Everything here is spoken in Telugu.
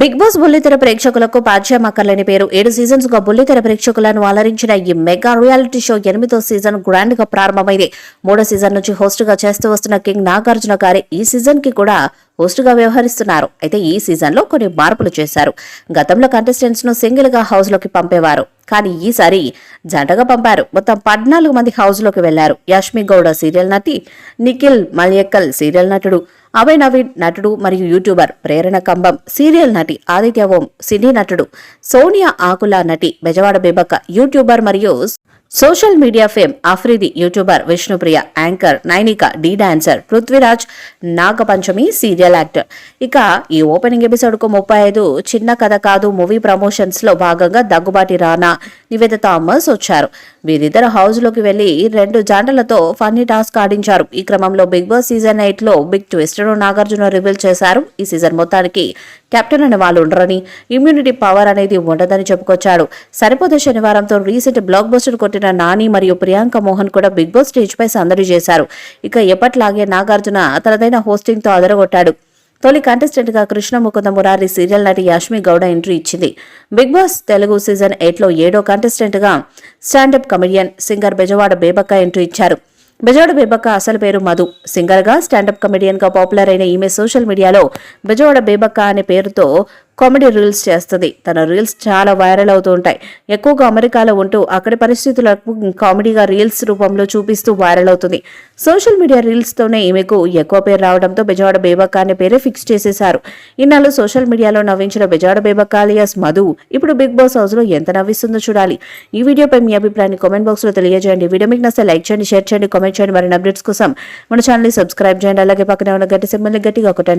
బిగ్ బాస్ బుల్లితెర ప్రేక్షకులకు పాఠ్యమక్కర్లేని పేరు. 7 సీజన్స్ గా బుల్లితెర ప్రేక్షకులను అలరించిన ఈ మెగా రియాలిటీ షో 8వ సీజన్ గ్రాండ్ గా ప్రారంభమైంది. 3వ సీజన్ నుంచి హోస్ట్ గా చేస్తూ వస్తున్న కింగ్ నాగార్జున గారే ఈ సీజన్ కి కూడా హోస్ట్ గా వ్యవహరిస్తున్నారు. అయితే ఈ సీజన్ లో కొన్ని మార్పులు చేశారు. గతంలో కంటెస్టెంట్స్ ను సింగిల్ గా హౌస్ లోకి పంపేవారు, కానీ ఈసారి జంటగా పంపారు. మొత్తం 14 మంది హౌస్ లోకి వెళ్లారు. యాష్మి గౌడ సీరియల్ నటి, నిఖిల్ మల్యక్కల్ సీరియల్ నటుడు, అభయ్ నవీన్ నటుడు మరియు యూట్యూబర్, ప్రేరణ కంబం సీరియల్ నటి, ఆదిత్య ఓం సినీ నటుడు, సోనియా ఆకుల నటి, బెజవాడ బేబక్క యూట్యూబర్ మరియు social media fame Afridi YouTuber, Vishnupriya anchor, Nainika Dhee dancer, Prithviraj Nagapanchami serial actor. ఇక ఈ ఓపెనింగ్ ఎపిసోడ్ కు 35 చిన్న కథ కాదు మూవీ ప్రమోషన్స్ లో భాగంగా దగ్గుబాటి రానా, నివేద థామస్ వచ్చారు. వీరిద్దరు హౌస్ లోకి వెళ్లి 2 జంటలతో ఫన్నీ టాస్క్ ఆడించారు. ఈ క్రమంలో బిగ్ బాస్ సీజన్ 8 లో బిగ్ ట్విస్ట్ ను నాగార్జున రివీల్ చేశారు. ఈ సీజన్ మొత్తానికి కెప్టెన్ అనే వాళ్ళు ఉండరని, ఇమ్యూనిటీ పవర్ అనేది ఉండదని చెప్పుకొచ్చాడు. సరిపోతే శనివారంతో రీసెంట్ బ్లాక్ బస్టర్ కొట్టిన నాని మరియు ప్రియాంక మోహన్ కూడా బిగ్ బాస్ స్టేజ్ పై సందడి చేశారు. ఇక ఎప్పట్లాగే నాగార్జున తనదైన హోస్టింగ్ తో అదరగొట్టాడు. తొలి కంటెస్టెంట్ గా కృష్ణ ముకుంద మురారి సీరియల్ నటి యాష్మి గౌడ ఎంట్రీ ఇచ్చింది. బిగ్ బాస్ తెలుగు సీజన్ 8 లో 7వ కంటెస్టెంట్ గా standup comedian, singer Bezawada Bebakka entry ఇచ్చారు. బెజవాడ బేబక్క అసలు పేరు మధు. సింగర్ గా, స్టాండప్ కమెడియన్ గా పాపులర్ అయిన ఈమె సోషల్ మీడియాలో బెజవాడ బేబక్క అనే పేరుతో కామెడీ రీల్స్ చేస్తుంది. తన రీల్స్ చాలా వైరల్ అవుతూ ఉంటాయి. ఎక్కువగా అమెరికాలో ఉంటూ అక్కడి పరిస్థితులకు కామెడీగా రీల్స్ రూపంలో చూపిస్తూ వైరల్ అవుతుంది. సోషల్ మీడియా రీల్స్ తోనే ఈమెకు ఎక్కువ పేరు రావడంతో బెజవాడ బేబక్క అనే పేరే ఫిక్స్ చేసేశారు. ఇన్నాళ్ళు సోషల్ మీడియాలో నవ్వించిన బెజవాడ బేబక్క అలియాస్ మధు ఇప్పుడు బిగ్ బాస్ హౌస్ లో ఎంత నవ్విస్తుందో చూడాలి. ఈ వీడియోపై మీ అభిప్రాయాన్ని కామెంట్ బాక్స్ లో తెలియజేయండి. వీడియో మీకు నచ్చితే లైక్ చేయండి, షేర్ చేయండి, కామెంట్ చేయండి. మరిన్ని అప్డేట్స్ కోసం మన ఛానల్ ని సబ్స్క్రైబ్ చేయండి. అలాగే పక్కనే ఉన్న గట్టి సింబల్ ని గట్టిగా కొట్టండి.